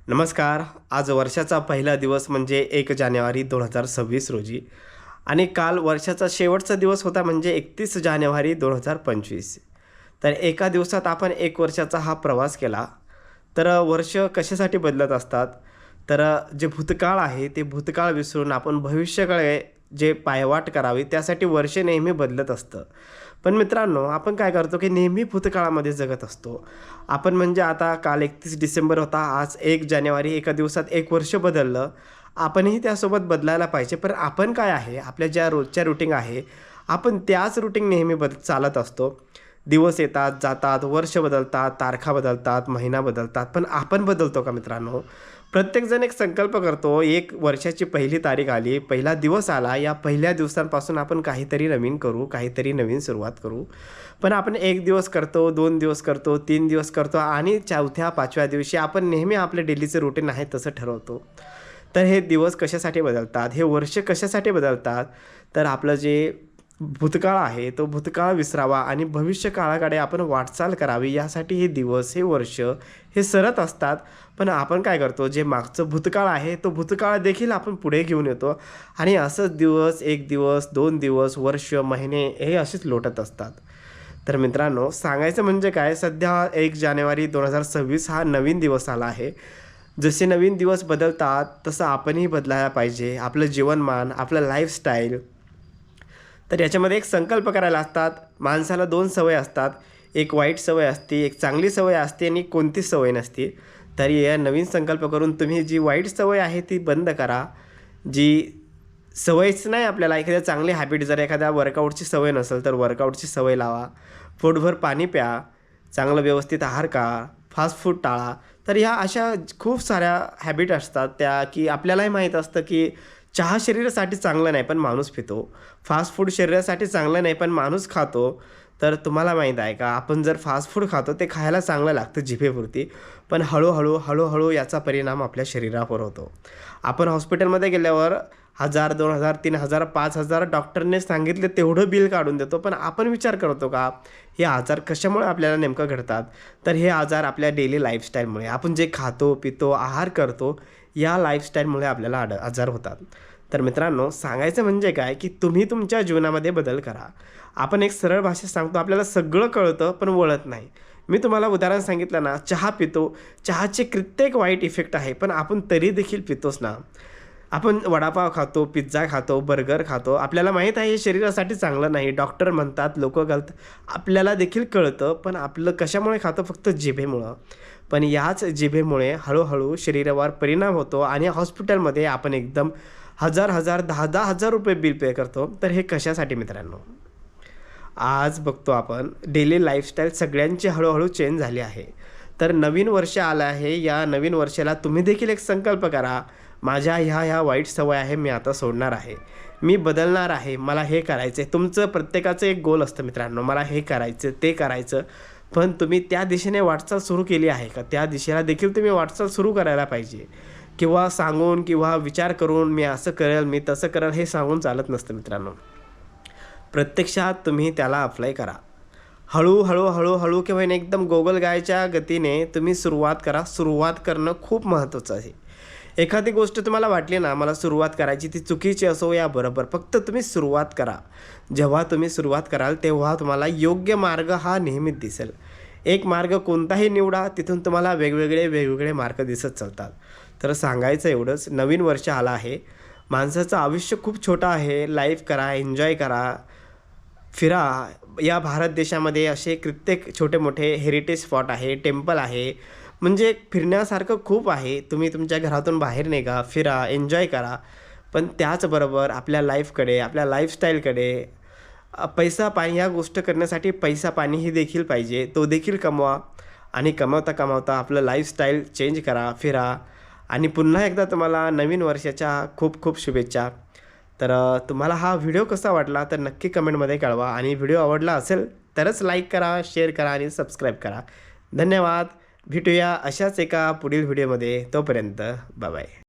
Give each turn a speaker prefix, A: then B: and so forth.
A: नमस्कार. आज वर्षाचा पहिला दिवस म्हणजे 1 जानेवारी 2026 रोजी आणि काल वर्षाचा शेवटचा दिवस होता म्हणजे 31 जानेवारी 2025. तर एका दिवसात आपण 1 वर्षाचा हा प्रवास केला. तर वर्ष कशासाठी बदलत असतात? तर जे भूतकाळ आहे ते भूतकाळ विसरून आपण भविष्याकडे जे पायवाट करावी त्यासाठी वर्ष नेहमी बदलत असतं. पण मित्रांनो, आपण काय करतो की नेहमी भूतकाळामध्ये जगत असतो. आपण म्हणजे आता काल 31 डिसेंबर होता, आज 1 जानेवारी, एका दिवसात 1 वर्ष बदललं. आपणही त्यासोबत बदलायला पाहिजे. पण आपण काय आहे, आपल्या ज्या रोजच्या रूटीन आहे, आपण त्याच रूटीन नेहमी चालत असतो. दिवस येतात, जातात, वर्ष बदलतात, तारखा बदलतात, महिना बदलतात. पण आपण बदलतो का मित्रांनो? प्रत्येकजण एक संकल्प करतो, 1 वर्षाची पहिली तारीख आली, पहिला दिवस आला, या पहिल्या दिवसांपासून आपण काहीतरी नवीन करू, काहीतरी नवीन सुरुवात करू. पण आपण 1 दिवस करतो, 2 दिवस करतो, 3 दिवस करतो आणि 4थ्या, 5व्या दिवशी आपण नेहमी आपलं डेलीचं रूटीन आहे तसं ठरवतो. तर हे दिवस कशासाठी बदलतात? हे वर्ष कशासाठी बदलतात? तर आपलं जे भूतकाळ आहे, तो भूतकाळ विसरावा आणि भविष्य काळाकडे आपण वाटचाल करावी यासाठी हे दिवस, हे वर्ष, हे सरत असतात. पण आपण काय करतो, जे मागचं भूतकाळ आहे, तो भूतकाळ देखील आपण पुढे घेऊन येतो आणि असंच दिवस, 1 दिवस, 2 दिवस, वर्ष, महिने हे असेच लोटत असतात. तर मित्रांनो, सांगायचं म्हणजे काय, सध्या 1 जानेवारी 2026 हा नवीन दिवस आला आहे. जसे नवीन दिवस बदलतात, तसं आपणही बदलायला पाहिजे. आपलं जीवनमान, आपलं लाईफस्टाईल. तर याच्यामध्ये एक संकल्प करायला असतात. माणसाला 2 सवय असतात. एक वाईट सवय असते, एक चांगली सवय असते आणि कोणतीच सवय नसते. तर या नवीन संकल्प करून तुम्ही जी वाईट सवय आहे ती बंद करा. जी सवयच नाही आपल्याला, एखाद्या चांगली हॅबिट, जर एखाद्या वर्कआउटची सवय नसेल तर वर्कआउटची सवय लावा. पोटभर पाणी प्या, चांगलं व्यवस्थित आहार खा, फास्ट फूड टाळा. तर ह्या अशा खूप साऱ्या हॅबिट असतात त्या, की आपल्यालाही माहीत असतं की चहा शरीरासाठी चांगलं नाही पण माणूस पितो. फास्ट फूड शरीरासाठी चांगलं नाही पण माणूस खातो. तर तुम्हाला माहीत आहे का, आपण जर फास्ट फूड खातो ते खायला चांगलं लागतं जिभेपुरती, पण हळूहळू याचा परिणाम आपल्या शरीरावर होतो. आपण हॉस्पिटलमध्ये गेल्यावर 1000, 2000, 3000, 5000 डॉक्टरने सांगितले तेवढं बिल काढून देतो. पण आपण विचार करतो का, हे आजार कशामुळे आपल्याला नेमकं घडतात? तर हे आजार आपल्या डेली लाईफस्टाईलमुळे, आपण जे खातो, पितो, आहार करतो, या लाईफस्टाईलमुळे आपल्याला आजार होतात. तर मित्रांनो, सांगायचं म्हणजे काय, की तुम्ही तुमच्या जीवनामध्ये बदल करा. आपण एक सरळ भाषेत सांगतो, आपल्याला सगळं कळतं पण वळत नाही. मी तुम्हाला उदाहरण सांगितलं ना, चहा पितो, चहाचे कित्येक वाईट इफेक्ट आहे, पण आपण तरी देखील पितोच ना. आपण वडापाव खातो, पिझ्झा खातो, बर्गर खातो. आपल्याला माहीत आहे हे शरीरासाठी चांगलं नाही. डॉक्टर म्हणतात, लोकं घालतात. आपल्याला देखील कळतं, पण आपलं कशामुळे खातो? फक्त जिभेमुळं. पण याच जिभेमुळे हळूहळू शरीरावर परिणाम होतो आणि हॉस्पिटलमध्ये आपण एकदम हजार, 10,000 हजार रुपये बिल पे करतो. तर हे कशासाठी मित्रांनो? आज बघतो आपण डेली लाईफस्टाईल सगळ्यांची हळूहळू चेंज झाली आहे. तर नवीन वर्ष आलं आहे. या नवीन वर्षाला तुम्ही देखील एक संकल्प करा, माझ्या ह्या वाईट सवय आहे मी आता सोडणार आहे. मी बदलणार आहे. मला हे करायचं आहे. तुमचं प्रत्येकाचं एक गोल असतं मित्रांनो, मला हे करायचं, ते करायचं. पण तुम्ही त्या दिशेने वाटचाल सुरू केली आहे का? त्या दिशेला देखील तुम्ही वाटचाल सुरू करायला पाहिजे. किंवा सांगून किंवा विचार करून मी असं करेल, मी तसं करेल, हे सांगून चालत नसतं मित्रांनो. प्रत्यक्षात तुम्ही त्याला अप्लाय करा. हळू किंवा एकदम गोगलगायच्या गतीने तुम्ही सुरुवात करा. सुरुवात करणं खूप महत्त्वाचं आहे. एखादी गोष्ट तुम्हाला वाटली ना, मला सुरुवात करायची, ती चुकीची असो या बरोबर, फक्त तुम्ही सुरुवात करा. जेव्हा तुम्ही सुरुवात कराल तेव्हा तुम्हाला योग्य मार्ग हा नेहमीच दिसेल. एक मार्ग कोणताही निवडा, तिथून तुम्हाला वेगवेगळे मार्ग दिसत चालतात. तर सांगायचं एवढंच, नवीन वर्ष आलं आहे. माणसाचं आयुष्य खूप छोटं आहे. लाईफ करा, एन्जॉय करा, फिरा. या भारत देशामध्ये असे कित्येक छोटे-मोठे हेरिटेज स्पॉट आहे, टेम्पल आहे. म्हणजे फिरण्यासारखं खूप आहे. तुम्ही तुमच्या घरातून बाहेर निघा, फिरा, एन्जॉय करा. पण त्याचबरोबर आपल्या लाईफकडे, आपल्या लाईफस्टाईलकडे पैसा-पाणी या गोष्ट करण्यासाठी पैसा-पाणी ही देखील पाहिजे. तो देखील कमवा आणि कमावता आपलं लाईफस्टाईल चेंज करा, फिरा. आणि पुन्हा एकदा तुम्हाला नवीन वर्षाच्या खूप खूप शुभेच्छा. तर तुम्हाला हा व्हिडिओ कसा वाटला तर नक्की कमेंटमध्ये कळवा आणि व्हिडिओ आवडला असेल तरच लाईक करा, शेअर करा आणि सबस्क्राईब करा. धन्यवाद. भेटूया अशाच एका पुढील व्हिडिओमध्ये. तोपर्यंत बाय बाय.